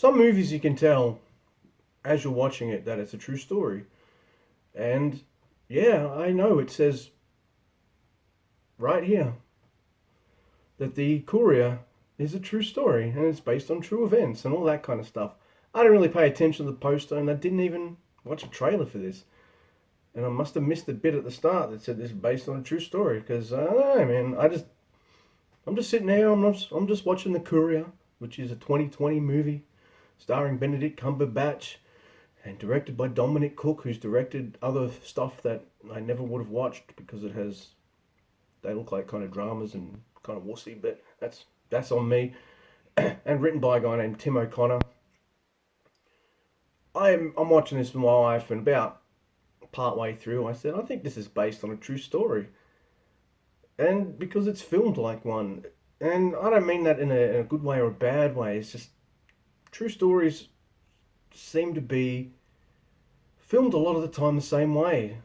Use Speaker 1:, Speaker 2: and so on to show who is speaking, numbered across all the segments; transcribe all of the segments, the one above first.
Speaker 1: some movies you can tell as you're watching it that it's a true story. And yeah, I know it says right here that the Courier is a true story and it's based on true events and all that kind of stuff. I didn't really pay attention to the poster and I didn't even watch a trailer for this. And I must have missed a bit at the start that said this is based on a true story because I don't know, man. I'm just sitting here. I'm just watching The Courier, which is a 2020 movie starring Benedict Cumberbatch and directed by Dominic Cook, who's directed other stuff that I never would have watched because they look like kind of dramas and kind of wussy, but that's on me. And written by a guy named Tim O'Connor. I'm watching this with my wife, and about part way through, I said, I think this is based on a true story, and because it's filmed like one, and I don't mean that in a good way or a bad way. It's just true stories seem to be filmed a lot of the time the same way.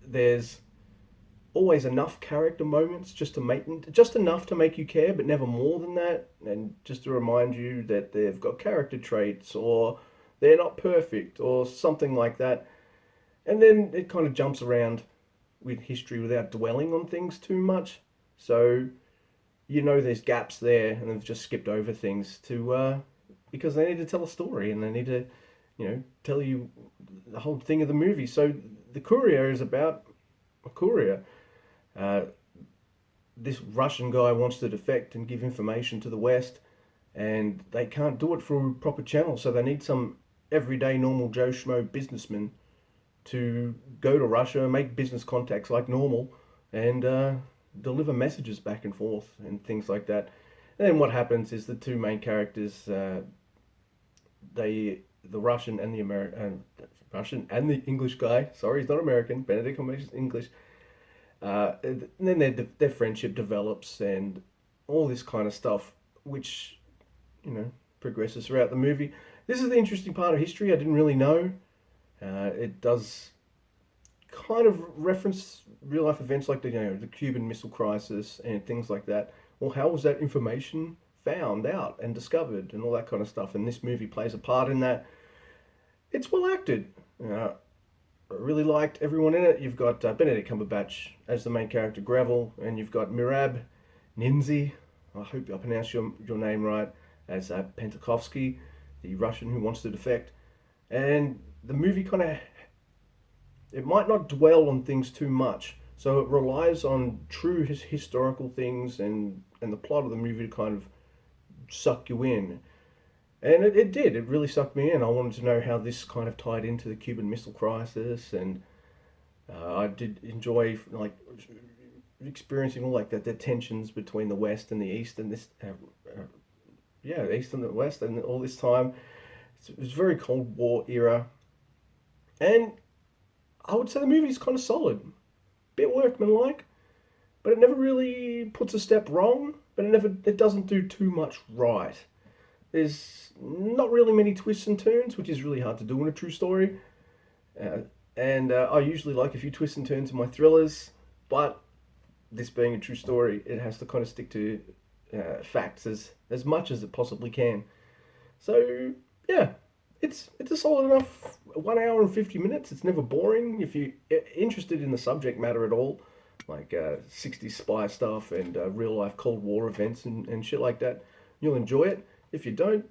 Speaker 1: There's always enough character moments just enough to make you care, but never more than that, and just to remind you that they've got character traits or they're not perfect or something like that. And then it kind of jumps around with history without dwelling on things too much. So there's gaps there, and they've just skipped over things to because they need to tell a story and they need to tell you the whole thing of the movie. So the Courier is about a courier. This Russian guy wants to defect and give information to the West, and they can't do it through proper channels, so they need some everyday normal Joe Schmo businessman to go to Russia, make business contacts like normal, and deliver messages back and forth and things like that. And then what happens is the two main characters, the Russian and the Russian and the English guy. Sorry, he's not American. Benedict Cumberbatch is English. And then their friendship develops and all this kind of stuff, which progresses throughout the movie. This is the interesting part of history I didn't really know. It does kind of reference real life events like the Cuban Missile Crisis and things like that. Well, how was that information found out and discovered and all that kind of stuff? And this movie plays a part in that. It's well acted. I really liked everyone in it. You've got Benedict Cumberbatch as the main character, Gravel, and you've got Mirab Ninzi, I hope I pronounced your name right, as Pentakovsky, the Russian who wants to defect. And the movie it might not dwell on things too much, so it relies on true historical things and the plot of the movie to kind of suck you in. And it did. It really sucked me in. I wanted to know how this kind of tied into the Cuban Missile Crisis, and I did enjoy experiencing all the tensions between the West and the East, and this, the East and the West, and all this time. It was very Cold War era, and I would say the movie is kind of solid, bit workmanlike, but it never really puts a step wrong. But it doesn't do too much right. There's not really many twists and turns, which is really hard to do in a true story. And I usually like a few twists and turns in my thrillers, but this being a true story, it has to kind of stick to facts as much as it possibly can. So yeah, it's a solid enough 1 hour and 50 minutes. It's never boring if you're interested in the subject matter at all, like 60s spy stuff and real life Cold War events and shit like that. You'll enjoy it. If you don't,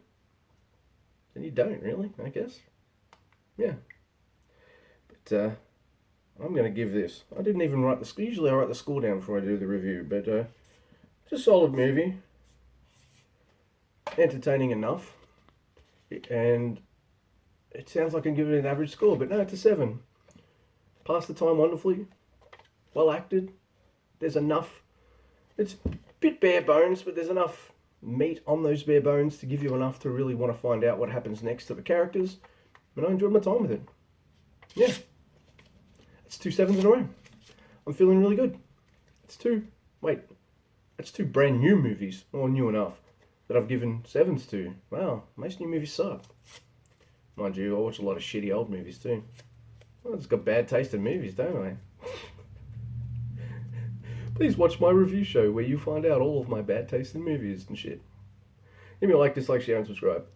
Speaker 1: then you don't really, I guess. Yeah. But I'm going to give this. I didn't even write the score. Usually I write the score down before I do the review, but it's a solid movie. Entertaining enough. And it sounds like I'm giving it an average score, but no, it's a 7. Passed the time wonderfully. Well acted. There's enough. It's a bit bare bones, but there's enough meat on those bare bones to give you enough to really want to find out what happens next to the characters. And I enjoyed my time with it. Yeah. It's 2 sevens in a row. I'm feeling really good. It's two brand new movies, or new enough, that I've given 7s to. Wow, most new movies suck. Mind you, I watch a lot of shitty old movies too. Well, it's got bad taste in movies, don't I? Please watch my review show where you find out all of my bad taste in movies and shit. Give me a like, dislike, share, and subscribe.